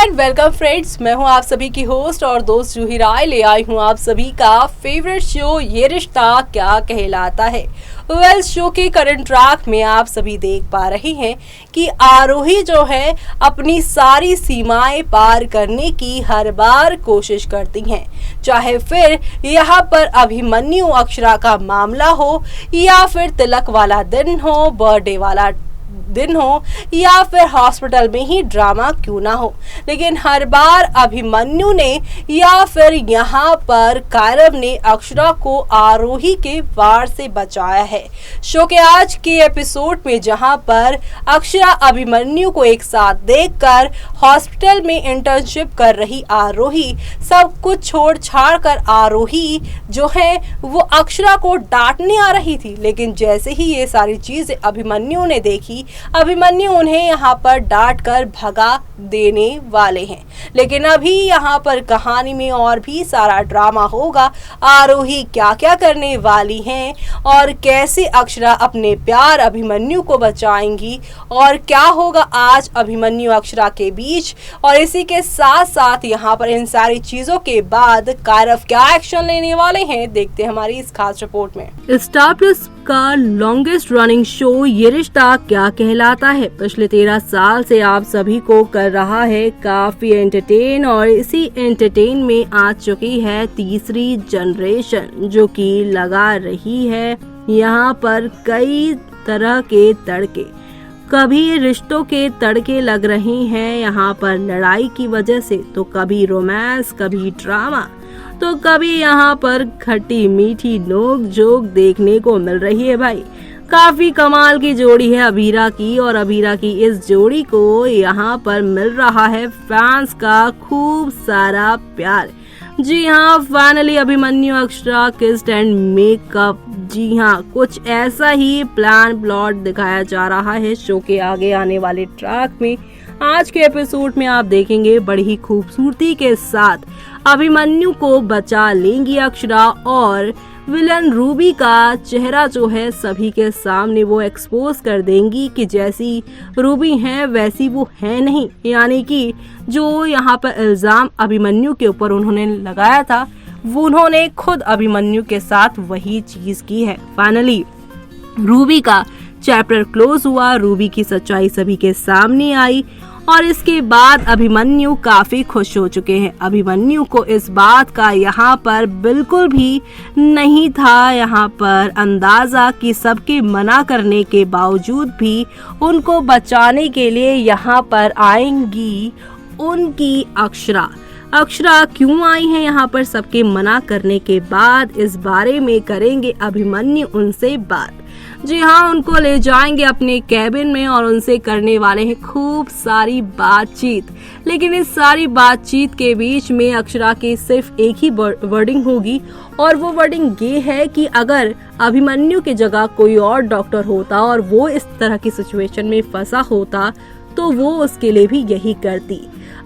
And welcome friends, मैं हूं आप सभी की होस्ट और दोस्त जूही राय। ले आई हूं आप सभी का फेवरेट शो ये रिश्ता क्या कहलाता है। वेल, शो के करंट ट्रैक में आप सभी देख पा रहे हैं कि आरोही जो है अपनी सारी सीमाएं पार करने की हर बार कोशिश करती हैं, चाहे फिर यहाँ पर अभिमन्यु अक्षरा का मामला हो या फिर तिलक वाला दिन हो, बर्थडे वाला दिन हो या फिर हॉस्पिटल में ही ड्रामा क्यों ना हो, लेकिन हर बार अभिमन्यु ने या फिर यहाँ पर कायरव ने अक्षरा को आरोही के वार से बचाया है। शो के आज के एपिसोड में जहाँ पर अक्षरा अभिमन्यु को एक साथ देखकर हॉस्पिटल में इंटर्नशिप कर रही आरोही सब कुछ छोड़ छाड़ कर आरोही जो है वो अक्षरा को डांटने आ रही थी, लेकिन जैसे ही ये सारी चीजें अभिमन्यु ने देखी, अभिमन्यु उन्हें यहाँ पर डांट कर भगा देने वाले हैं। लेकिन अभी यहाँ पर कहानी में और भी सारा ड्रामा होगा। आरोही क्या क्या करने वाली हैं और कैसे अक्षरा अपने प्यार अभिमन्यु को बचाएंगी और क्या होगा आज अभिमन्यु अक्षरा के बीच, और इसी के साथ साथ यहाँ पर इन सारी चीजों के बाद कायरव क्या एक्शन लेने वाले हैं, देखते हैं हमारी इस खास रिपोर्ट में। स्टार प्लस का लॉन्गेस्ट रनिंग शो ये रिश्ता क्या कहलाता है पिछले 13 साल से आप सभी को कर रहा है काफी एंटरटेन, और इसी एंटरटेन में आ चुकी है तीसरी जनरेशन जो कि लगा रही है यहाँ पर कई तरह के तड़के। कभी रिश्तों के तड़के लग रहे हैं यहाँ पर लड़ाई की वजह से, तो कभी रोमांस, कभी ड्रामा, तो कभी यहाँ पर खट्टी मीठी नोक जोक देखने को मिल रही है। भाई काफी कमाल की जोड़ी है अभीरा की, और अभीरा की इस जोड़ी को यहाँ पर मिल रहा है फैंस का खूब सारा प्यार। जी हाँ, finally Abhimanyu Akshara kissed and make up, जी हाँ, कुछ ऐसा ही प्लान प्लॉट दिखाया जा रहा है शो के आगे आने वाले ट्रैक में। आज के एपिसोड में आप देखेंगे बड़ी ही खूबसूरती के साथ अभिमन्यु को बचा लेंगी अक्षरा, और विलन रूबी का चेहरा जो है सभी के सामने वो एक्सपोज कर देंगी कि जैसी रूबी है वैसी वो है नहीं, यानी कि जो यहाँ पर इल्जाम अभिमन्यु के ऊपर उन्होंने लगाया था वो उन्होंने खुद अभिमन्यु के साथ वही चीज की है। फाइनली रूबी का चैप्टर क्लोज हुआ, रूबी की सच्चाई सभी के सामने आई, और इसके बाद अभिमन्यु काफी खुश हो चुके हैं। अभिमन्यु को इस बात का यहाँ पर बिल्कुल भी नहीं था यहाँ पर अंदाजा कि सबके मना करने के बावजूद भी उनको बचाने के लिए यहाँ पर आएंगी उनकी अक्षरा। अक्षरा क्यों आई है यहाँ पर सबके मना करने के बाद, इस बारे में करेंगे अभिमन्यु उनसे बात। जी हाँ, उनको ले जाएंगे अपने कैबिन में और उनसे करने वाले हैं खूब सारी बातचीत। लेकिन इस सारी बातचीत के बीच में अक्षरा की सिर्फ एक ही वर्डिंग होगी, और वो वर्डिंग ये है कि अगर अभिमन्यु की जगह कोई और डॉक्टर होता और वो इस तरह की सिचुएशन में फंसा होता तो वो उसके लिए भी यही करती।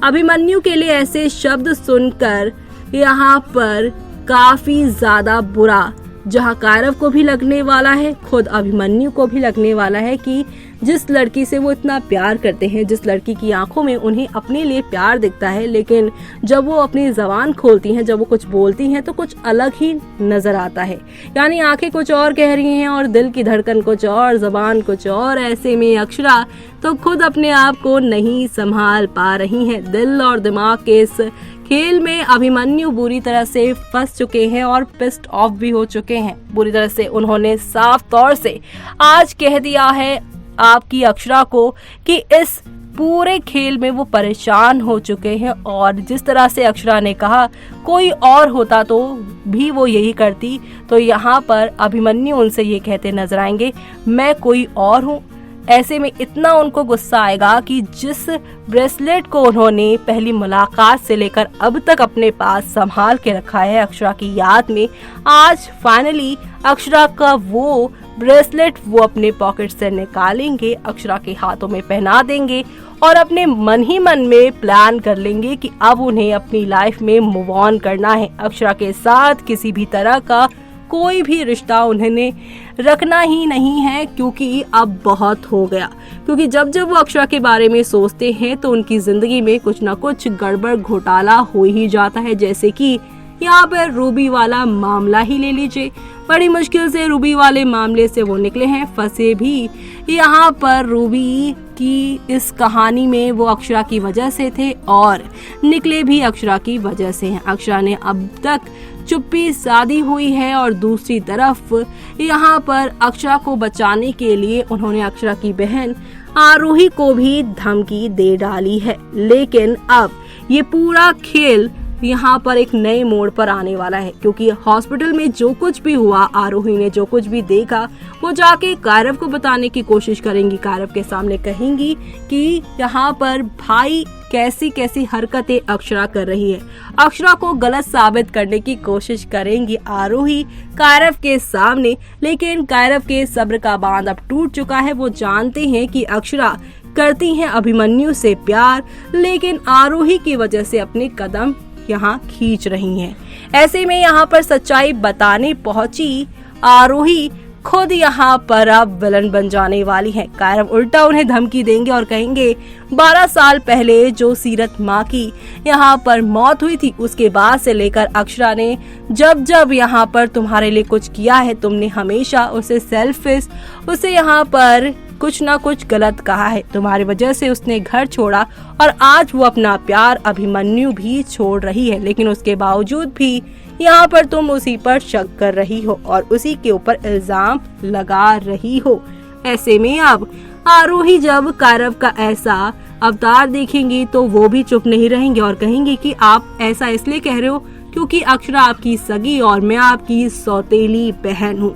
अभिमन्यु के लिए ऐसे शब्द सुनकर यहाँ पर काफी ज्यादा बुरा जहाँ कायरव को भी लगने वाला है, खुद अभिमन्यु को भी लगने वाला है कि जिस लड़की से वो इतना प्यार करते हैं, जिस लड़की की आंखों में उन्हें अपने लिए प्यार दिखता है, लेकिन जब वो अपनी जबान खोलती हैं, जब वो कुछ बोलती हैं तो कुछ अलग ही नजर आता है। यानी आंखें कुछ और कह रही हैं और दिल की धड़कन कुछ और, जबान कुछ और। ऐसे में अक्षरा तो खुद अपने आप को नहीं संभाल पा रही हैं। दिल और दिमाग के इस खेल में अभिमन्यु बुरी तरह से फंस चुके हैं और पिस्ड ऑफ भी हो चुके हैं बुरी तरह से। उन्होंने साफ तौर से आज कह दिया है आपकी अक्षरा को कि इस पूरे खेल में वो परेशान हो चुके हैं, और जिस तरह से अक्षरा ने कहा कोई और होता तो भी वो यही करती, तो यहाँ पर अभिमन्यु उनसे ये कहते नजर आएंगे मैं कोई और हूँ। ऐसे में इतना उनको गुस्सा आएगा कि जिस ब्रेसलेट को उन्होंने पहली मुलाकात से लेकर अब तक अपने पास संभाल के रखा है अक्षरा की याद में, आज फाइनली अक्षरा का वो ब्रेसलेट वो अपने पॉकेट से निकालेंगे, अक्षरा के हाथों में पहना देंगे और अपने मन ही मन में प्लान कर लेंगे कि अब उन्हें अपनी लाइफ में मूव ऑन करना है। अक्षरा के साथ किसी भी तरह का कोई भी रिश्ता उन्होंने रखना ही नहीं है, क्योंकि अब बहुत हो गया। क्योंकि जब जब वो अक्षरा के बारे में सोचते हैं तो उनकी जिंदगी में कुछ ना कुछ गड़बड़ घोटाला हो ही जाता है। जैसे कि यहाँ पर रूबी वाला मामला ही ले लीजिए, बड़ी मुश्किल से रूबी वाले मामले से वो निकले हैं, फंसे भी यहाँ पर रूबी की इस कहानी में वो अक्षरा की वजह से थे और निकले भी अक्षरा की वजह से हैं। अक्षरा ने अब तक चुप्पी साधी हुई है और दूसरी तरफ यहाँ पर अक्षरा को बचाने के लिए उन्होंने अक्षरा की बहन आरोही को भी धमकी दे डाली है। लेकिन अब ये पूरा खेल यहाँ पर एक नए मोड़ पर आने वाला है, क्योंकि हॉस्पिटल में जो कुछ भी हुआ, आरोही ने जो कुछ भी देखा, वो जाके कायरव को बताने की कोशिश करेंगी। कायरव के सामने कहेंगी कि यहाँ पर भाई कैसी कैसी हरकतें अक्षरा कर रही है। अक्षरा को गलत साबित करने की कोशिश करेंगी आरोही कायरव के सामने। लेकिन कायरव के सब्र का बांध अब टूट चुका है। वो जानते हैं कि अक्षरा करती हैं अभिमन्यु से प्यार, लेकिन आरोही की वजह से अपने कदम यहाँ खींच रही हैं। ऐसे में यहाँ पर सच्चाई बताने पहुंची आरोही खुद यहाँ पर अब विलन बन जाने वाली है। कायरव उल्टा उन्हें धमकी देंगे और कहेंगे 12 साल पहले जो सीरत माँ की यहाँ पर मौत हुई थी, उसके बाद से लेकर अक्षरा ने जब जब यहाँ पर तुम्हारे लिए कुछ किया है, तुमने हमेशा उसे सेल्फिश, उसे यहाँ पर कुछ ना कुछ गलत कहा है। तुम्हारी वजह से उसने घर छोड़ा और आज वो अपना प्यार अभिमन्यु भी छोड़ रही है, लेकिन उसके बावजूद भी यहाँ पर तुम उसी पर शक कर रही हो और उसी के ऊपर इल्जाम लगा रही हो। ऐसे में अब आरोही जब कायरव का ऐसा अवतार देखेंगी तो वो भी चुप नहीं रहेंगे और कहेंगे कि आप ऐसा इसलिए कह रहे हो क्योंकि अक्षरा आपकी सगी और मैं आपकी सौतेली बहन हूँ।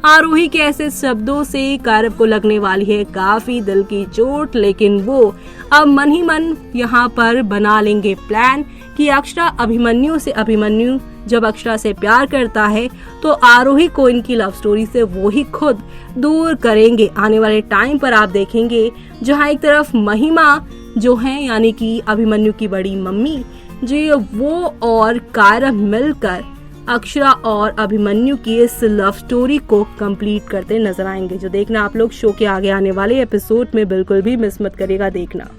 आरोही के ऐसे शब्दों से कायरव को लगने वाली है काफी दिल की चोट, लेकिन वो अब मन ही मन यहाँ पर बना लेंगे प्लान कि अक्षरा अभिमन्यु जब अक्षरा से प्यार करता है तो आरोही को इनकी लव स्टोरी से वो ही खुद दूर करेंगे। आने वाले टाइम पर आप देखेंगे जहाँ एक तरफ महिमा जो है यानी कि अभिमन्यु की बड़ी मम्मी जी, वो और कायरव मिलकर अक्षरा और अभिमन्यु की इस लव स्टोरी को कंप्लीट करते नजर आएंगे। जो देखना आप लोग शो के आगे आने वाले एपिसोड में बिल्कुल भी मिस मत करिएगा देखना।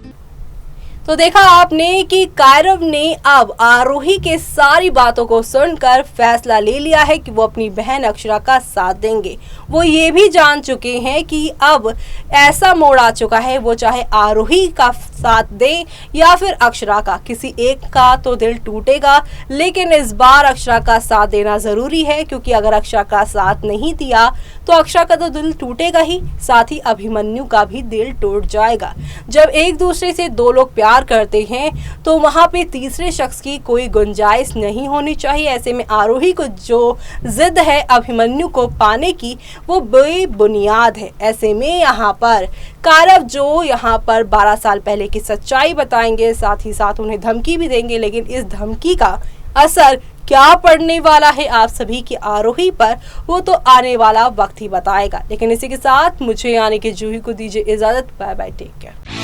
तो देखा आपने कि कायरव ने अब आरोही के सारी बातों को सुनकर फैसला ले लिया है कि वो अपनी बहन अक्षरा का साथ देंगे। वो ये भी जान चुके हैं कि अब ऐसा मोड़ आ चुका है, वो चाहे आरोही का साथ दे या फिर अक्षरा का, किसी एक का तो दिल टूटेगा, लेकिन इस बार अक्षरा का साथ देना जरूरी है, क्योंकि अगर अक्षरा का साथ नहीं दिया तो अक्षरा का तो दिल टूटेगा ही, साथ ही अभिमन्यु का भी दिल टूट जाएगा। जब एक दूसरे से दो लोग प्यार करते हैं तो वहां पे तीसरे शख्स की कोई गुंजाइश नहीं होनी चाहिए। ऐसे में आरोही को जो जिद है अभिमन्यु को पाने की वो बेबुनियाद है। ऐसे में यहाँ पर कायरव जो यहाँ पर 12 साल पहले की सच्चाई बताएंगे, साथ ही साथ उन्हें धमकी भी देंगे, लेकिन इस धमकी का असर क्या पड़ने वाला है आप सभी की आरोही पर वो तो आने वाला वक्त ही बताएगा। लेकिन इसी के साथ मुझे यानी कि जूही को दीजिए इजाजत। Bye bye, take care.